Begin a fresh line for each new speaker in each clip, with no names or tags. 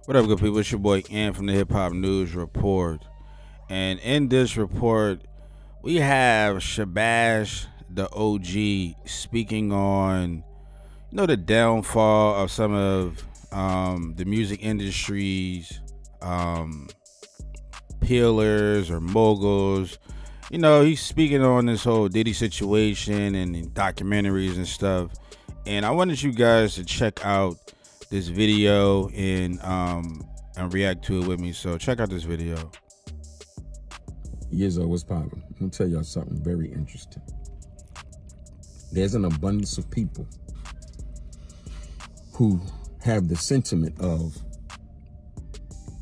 What up, good people? It's your boy Ian from the Hip Hop News Report. And in this report, we have Shabazz The OG speaking on, the downfall of some of the music industry's um, pillars or moguls. He's speaking on this whole Diddy situation and documentaries and stuff. And I wanted you guys to check out this video and react to it with me. So check out this video.
Years old, what's poppin'? I'm gonna tell y'all something very interesting. There's an abundance of people who have the sentiment of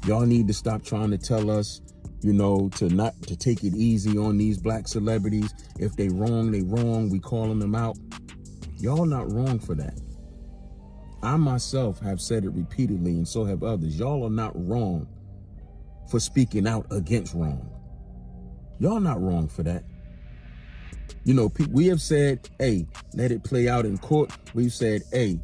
y'all need to stop trying to tell us, to take it easy on these black celebrities. If they wrong, they wrong. We calling them out. Y'all not wrong for that. I myself have said it repeatedly, and so have others. Y'all are not wrong for speaking out against wrong. Y'all not wrong for that. We have said, hey, let it play out in court. We've said, hey,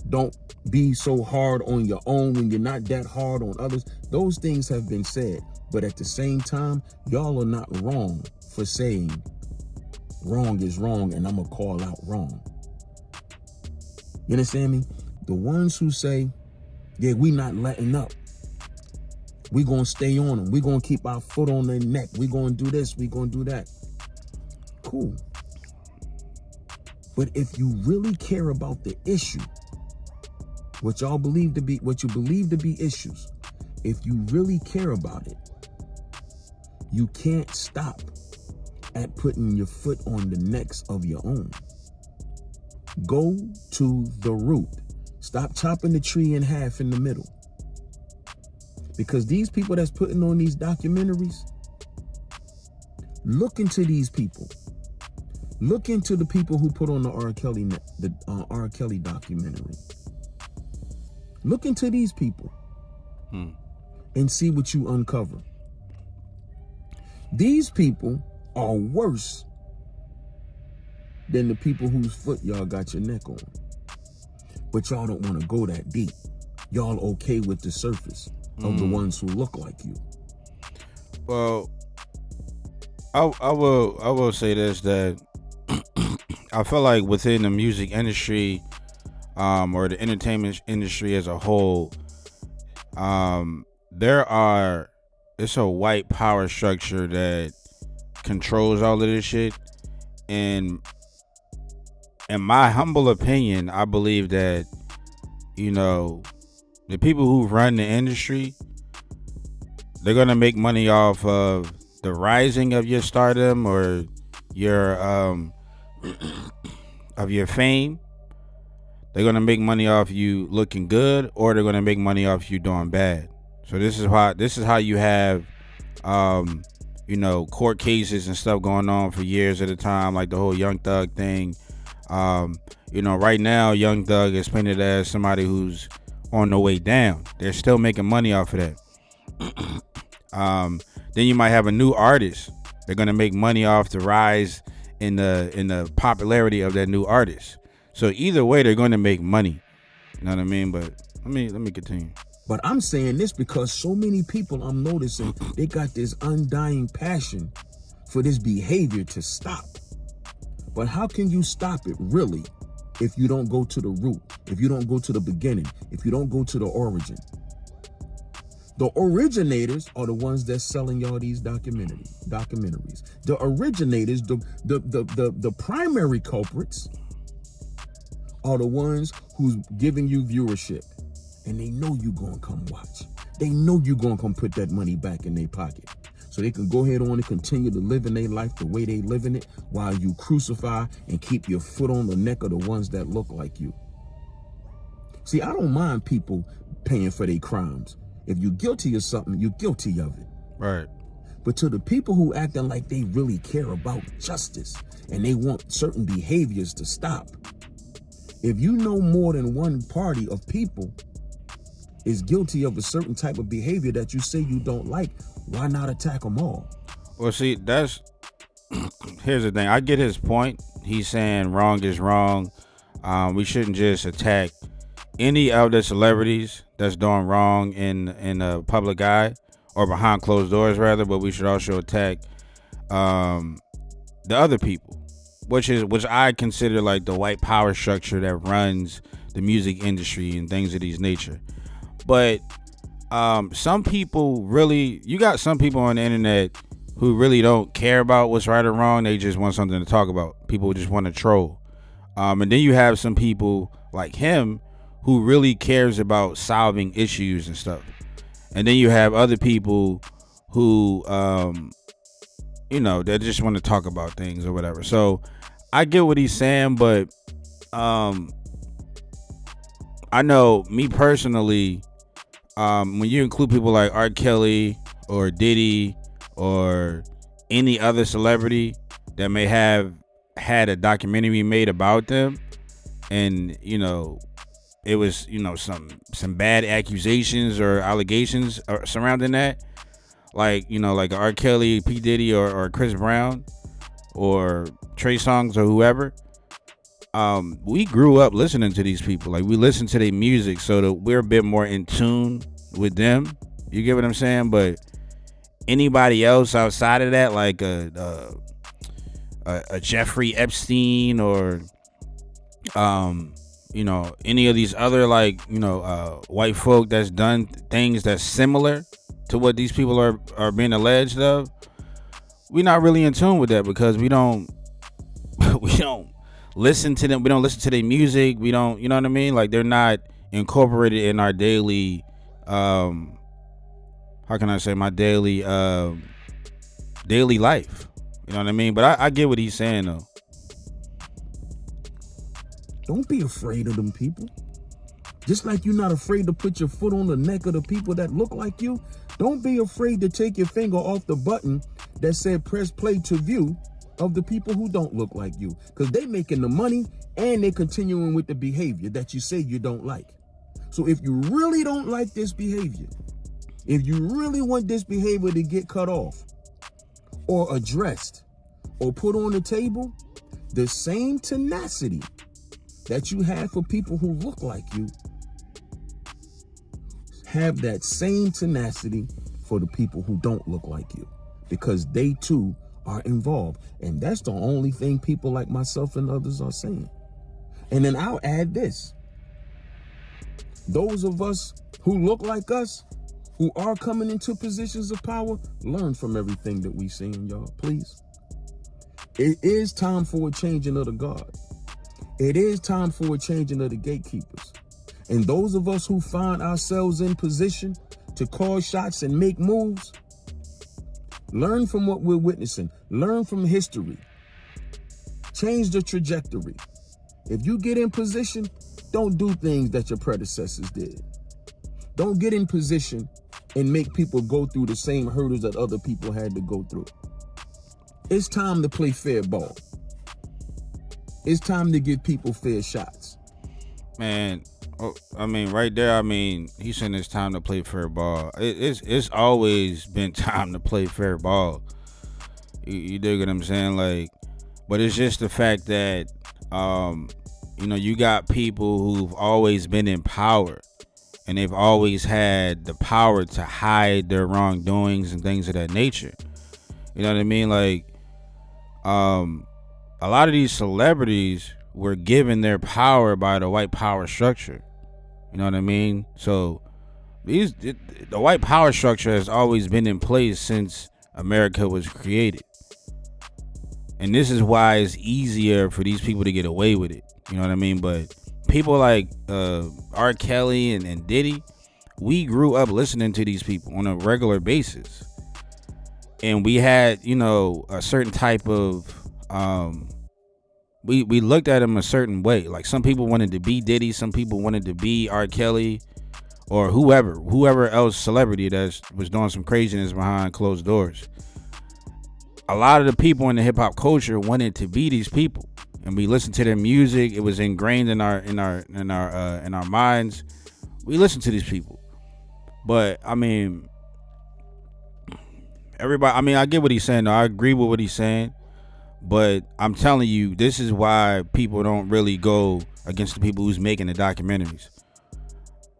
don't be so hard on your own when you're not that hard on others. Those things have been said. But at the same time, y'all are not wrong for saying wrong is wrong and I'm going to call out wrong. You understand me? The ones who say, yeah, we not letting up. We going to stay on them. We going to keep our foot on their neck. We going to do this. We going to do that. Cool. But if you really care about the issue, what you believe to be issues, if you really care about it, you can't stop at putting your foot on the necks of your own. Go to the root. Stop chopping the tree in half in the middle. Because these people that's putting on these documentaries, look into these people. Look into the people who put on the R. Kelly documentary. Look into these people and see what you uncover. These people are worse than the people whose foot y'all got your neck on. But y'all don't want to go that deep. Y'all okay with the surface of the ones who look like you.
Well, I will say this, that I feel like within the music industry, or the entertainment industry as a whole, it's a white power structure that controls all of this shit. And in my humble opinion, I believe that, the people who run the industry, they're going to make money off of the rising of your stardom or your of your fame. They're going to make money off you looking good, or they're going to make money off you doing bad. So this is how you have court cases and stuff going on for years at a time, like the whole Young Thug thing. Right now Young Thug is painted as somebody who's on the way down. They're still making money off of that. Then you might have a new artist. They're gonna make money off the rise in the popularity of that new artist. So either way, they're going to make money. You know what I mean? But let me continue.
But I'm saying this because so many people I'm noticing, they got this undying passion for this behavior to stop. But how can you stop it really if you don't go to the root, if you don't go to the beginning, if you don't go to the origin? The originators are the ones that's selling y'all these documentaries. The originators, the primary culprits are the ones who's giving you viewership. And they know you gonna come watch. They know you gonna come put that money back in their pocket. So they can go ahead on and continue to live in their life the way they living it, while you crucify and keep your foot on the neck of the ones that look like you. See, I don't mind people paying for their crimes. If you're guilty of something, you're guilty of it.
Right.
But to the people who acting like they really care about justice and they want certain behaviors to stop, if you know more than one party of people is guilty of a certain type of behavior that you say you don't like, why not attack them all?
Well, see, here's the thing. I get his point. He's saying wrong is wrong. We shouldn't just attack any of the celebrities that's doing wrong in a public eye or behind closed doors rather, but we should also attack um, the other people, which I consider like the white power structure that runs the music industry and things of these nature. But some people really, you got some people on the internet who really don't care about what's right or wrong. They just want something to talk about. People just want to troll. And then you have some people like him who really cares about solving issues and stuff. And then you have other people who, they just want to talk about things or whatever. So I get what he's saying, but I know me personally, when you include people like R. Kelly or Diddy or any other celebrity that may have had a documentary made about them, and it was some bad accusations or allegations surrounding that, like R. Kelly, P. Diddy, or Chris Brown or Trey Songz or whoever. We grew up listening to these people. Like, we listen to their music so that we're a bit more in tune with them. You get what I'm saying? But anybody else outside of that, like a Jeffrey Epstein or any of these other white folk that's done things that's similar to what these people are being alleged of, we're not really in tune with that because we don't listen to them. We don't listen to their music. We don't, you know what I mean? Like, they're not incorporated in our daily, how can I say, my daily life. You know what I mean? But I get what he's saying though.
Don't be afraid of them people. Just like you're not afraid to put your foot on the neck of the people that look like you, don't be afraid to take your finger off the button that said press play to view of the people who don't look like you, because they making the money and they continuing with the behavior that you say you don't like. So if you really don't like this behavior, if you really want this behavior to get cut off or addressed or put on the table, the same tenacity that you have for people who look like you, have that same tenacity for the people who don't look like you, because they too are involved. And that's the only thing people like myself and others are saying. And then I'll add this. Those of us who look like us, who are coming into positions of power, learn from everything that we seeing, y'all, please. It is time for a changing of the guard. It is time for a changing of the gatekeepers. And those of us who find ourselves in position to call shots and make moves, learn from what we're witnessing. Learn from history. Change the trajectory. If you get in position, don't do things that your predecessors did. Don't get in position and make people go through the same hurdles that other people had to go through. It's time to play fair ball. It's time to give people fair shots.
Man, right there, he's saying it's time to play fair ball. It's always been time to play fair ball. You dig what I'm saying? Like, but it's just the fact that, you got people who've always been in power and they've always had the power to hide their wrongdoings and things of that nature. You know what I mean? Like, a lot of these celebrities were given their power by the white power structure. You know what I mean? So the white power structure has always been in place since America was created. And this is why it's easier for these people to get away with it. You know what I mean? But people like R. Kelly and Diddy, we grew up listening to these people on a regular basis. And we had, a certain type of, we looked at them a certain way. Like, some people wanted to be Diddy, some people wanted to be R. Kelly, or whoever else celebrity that was doing some craziness behind closed doors. A lot of the people in the hip hop culture wanted to be these people, and we listened to their music. It was ingrained in our minds. We listened to these people, but everybody. I get what he's saying. Though. I agree with what he's saying, but I'm telling you, this is why people don't really go against the people who's making the documentaries.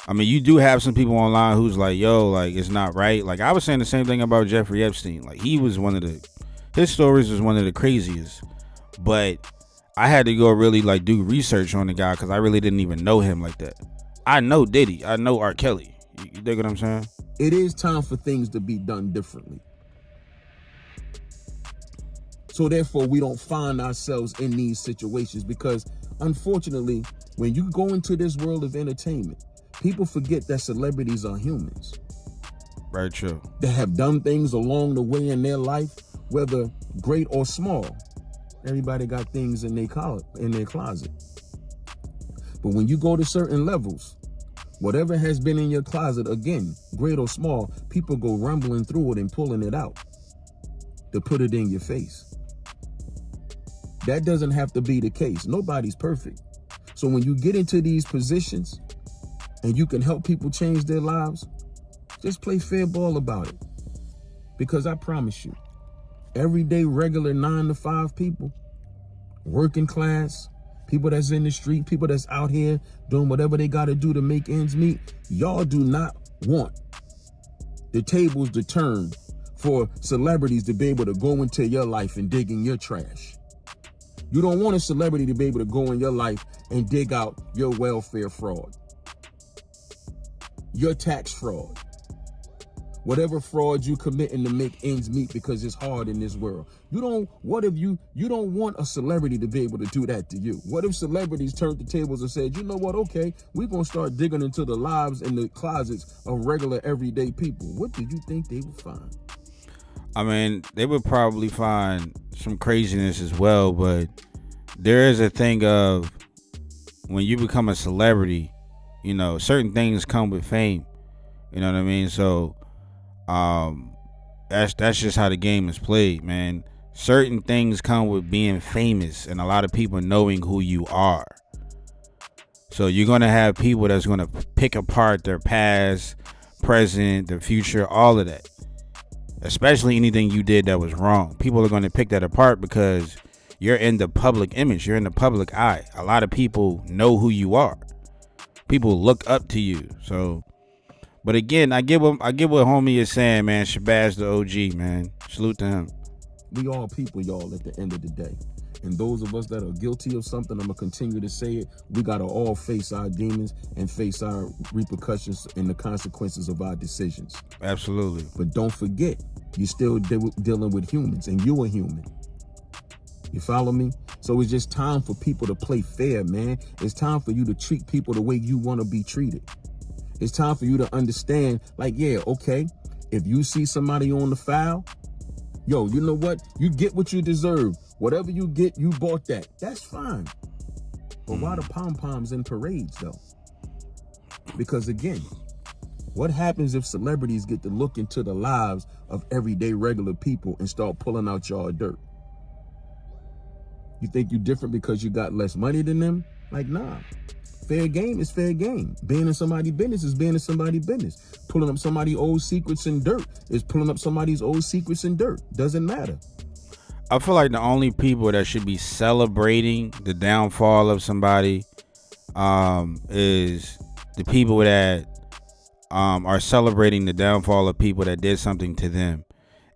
I mean, you do have some people online who's like, yo, like, it's not right. Like, I was saying the same thing about Jeffrey Epstein. Like, his stories was one of the craziest. But I had to go really, like, do research on the guy because I really didn't even know him like that. I know Diddy. I know R. Kelly. You dig what I'm saying?
It is time for things to be done differently. So therefore, we don't find ourselves in these situations because, unfortunately, when you go into this world of entertainment, people forget that celebrities are humans.
Very true.
They have done things along the way in their life, whether great or small. Everybody got things in their closet. But when you go to certain levels, whatever has been in your closet, again, great or small, people go rumbling through it and pulling it out to put it in your face. That doesn't have to be the case. Nobody's perfect. So when you get into these positions and you can help people change their lives, just play fair ball about it. Because I promise you, everyday regular 9-to-5 people, working class, people that's in the street, people that's out here doing whatever they got to do to make ends meet, y'all do not want the tables to turn for celebrities to be able to go into your life and dig in your trash. You don't want a celebrity to be able to go in your life and dig out your welfare fraud, your tax fraud, whatever fraud you committing to make ends meet because it's hard in this world. You don't want a celebrity to be able to do that to you. What if celebrities turned the tables and said, you know what, okay, we're going to start digging into the lives and the closets of regular everyday people. What do you think they would find?
I mean, they would probably find some craziness as well, but there is a thing of when you become a celebrity, you know, certain things come with fame. You know what I mean? So that's just how the game is played, man. Certain things come with being famous and a lot of people knowing who you are. So you're going to have people that's going to pick apart their past, present, their future, all of that. Especially anything you did that was wrong. People are going to pick that apart because you're in the public image. You're in the public eye. A lot of people know who you are. People look up to you. So, but again, I get what homie is saying, man. Shabazz the OG, man. Salute to him.
We all people, y'all, at the end of the day. And those of us that are guilty of something, I'm going to continue to say it, we got to all face our demons and face our repercussions and the consequences of our decisions.
Absolutely.
But don't forget, you're still dealing with humans, and you're a human. You follow me? So it's just time for people to play fair, man. It's time for you to treat people the way you want to be treated. It's time for you to understand, like, yeah, okay, if you see somebody on the foul, yo, you know what? You get what you deserve. Whatever you get, you bought that. That's fine. But why the pom-poms and parades, though? Because, again, what happens if celebrities get to look into the lives of everyday regular people and start pulling out y'all dirt? You think you different because you got less money than them? Like, nah. Fair game is fair game. Being in somebody's business is being in somebody's business. Pulling up somebody's old secrets and dirt is pulling up somebody's old secrets and dirt. Doesn't matter.
I feel like the only people that should be celebrating the downfall of somebody is the people that are celebrating the downfall of people that did something to them.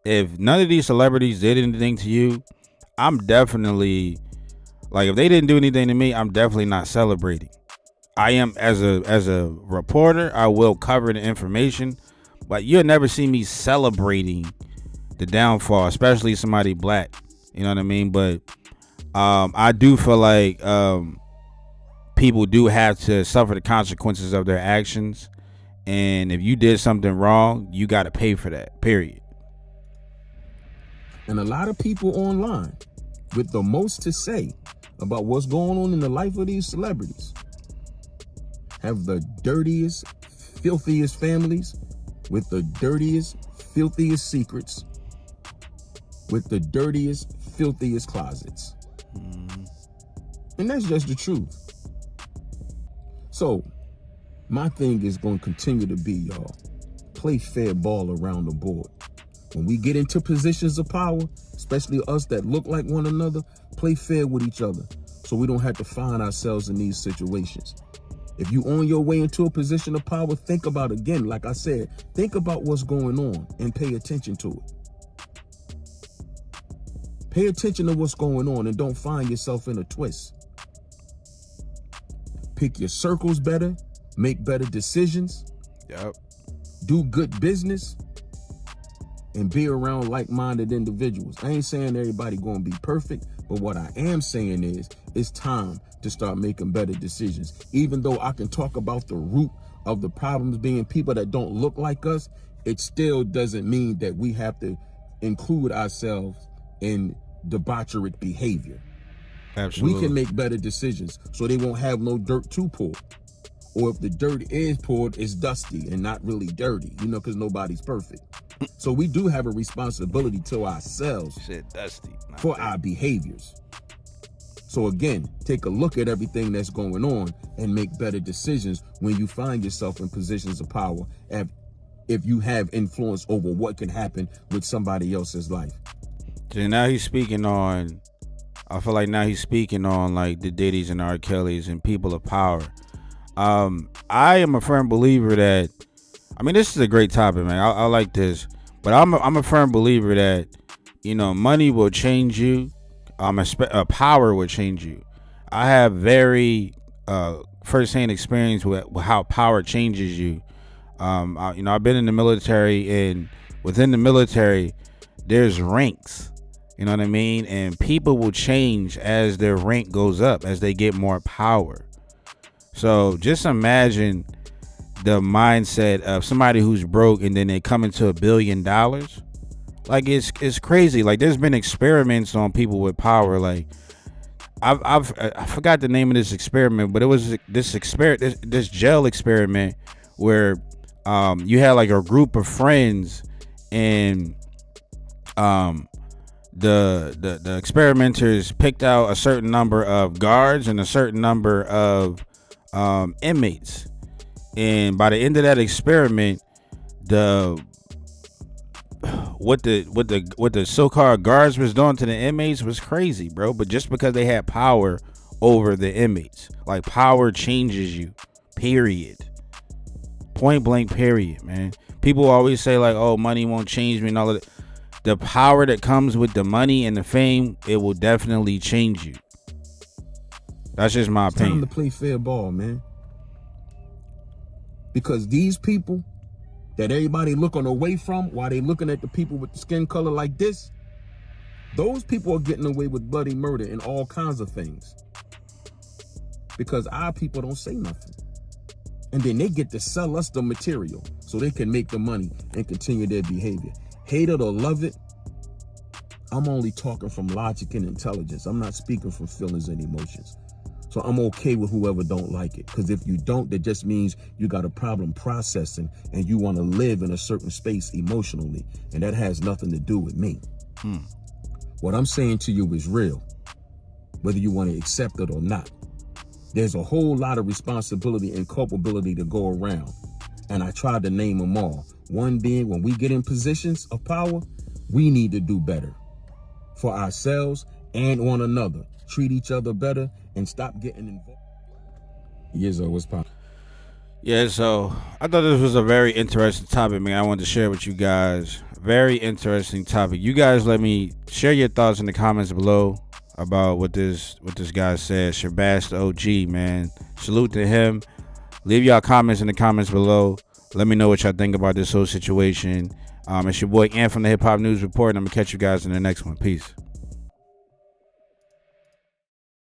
If none of these celebrities did anything to you, I'm definitely, like, if they didn't do anything to me, I'm definitely not celebrating. I am, as a reporter, I will cover the information, but you'll never see me celebrating the downfall, especially somebody black. You know what I mean? But I do feel like people do have to suffer the consequences of their actions, and if you did something wrong, you got to pay for that, period.
And a lot of people online with the most to say about what's going on in the life of these celebrities have the dirtiest, filthiest families with the dirtiest, filthiest secrets, with the dirtiest, filthiest closets. And that's just the truth. So my thing is going to continue to be, y'all, play fair ball around the board. When we get into positions of power, especially us that look like one another, play fair with each other so we don't have to find ourselves in these situations. If you on your way into a position of power, think about, again, like I said, think about what's going on and pay attention to it. Pay attention to what's going on and don't find yourself in a twist. Pick your circles better, make better decisions.
Yep.
Do good business and be around like-minded individuals. I ain't saying everybody gonna be perfect, but what I am saying is it's time to start making better decisions. Even though I can talk about the root of the problems being people that don't look like us, it still doesn't mean that we have to include ourselves in debaucherous behavior.
Absolutely.
We can make better decisions so they won't have no dirt to pull. Or if the dirt is poured, it's dusty and not really dirty, because nobody's perfect. So we do have a responsibility to ourselves
dusty,
for our behaviors. So again, take a look at everything that's going on and make better decisions when you find yourself in positions of power, if you have influence over what can happen with somebody else's life.
So now he's speaking on, I feel like now he's speaking on like the Diddys and R. Kellys and people of power. I am a firm believer that, this is a great topic, man. I like this, but I'm a firm believer that, money will change you. Power will change you. I have very firsthand experience with how power changes you. I've been in the military, and within the military, there's ranks. You know what I mean? And people will change as their rank goes up, as they get more power. So just imagine the mindset of somebody who's broke and then they come into $1 billion. Like it's crazy. Like there's been experiments on people with power. Like I forgot the name of this experiment, but it was this gel experiment where you had like a group of friends, and the experimenters picked out a certain number of guards and a certain number of inmates, and by the end of that experiment, what the so-called guards was doing to the inmates was crazy, bro. But just because they had power over the inmates, like power changes you, period, point blank, period, man. People always say like, oh, money won't change me and all of that. The power that comes with the money and the fame, it will definitely change you. That's just my opinion.
Time to play fair ball, man. Because these people that everybody looking away from while they looking at the people with the skin color like this, those people are getting away with bloody murder and all kinds of things. Because our people don't say nothing. And then they get to sell us the material so they can make the money and continue their behavior. Hate it or love it, I'm only talking from logic and intelligence. I'm not speaking from feelings and emotions. So I'm okay with whoever don't like it. Because if you don't, that just means you got a problem processing and you want to live in a certain space emotionally. And that has nothing to do with me. What I'm saying to you is real, whether you want to accept it or not. There's a whole lot of responsibility and culpability to go around. And I tried to name them all. One being, when we get in positions of power, we need to do better for ourselves and one another. Treat each other better and stop getting involved. What's poppin'?
Yeah, so I thought this was a very interesting topic, man. I wanted to share with you guys. Very interesting topic. You guys let me share your thoughts in the comments below about what this guy said. Shabazz The OG, man. Salute to him. Leave y'all comments in the comments below. Let me know what y'all think about this whole situation. It's your boy Ant from the Hip Hop News Report, and I'm gonna catch you guys in the next one. Peace.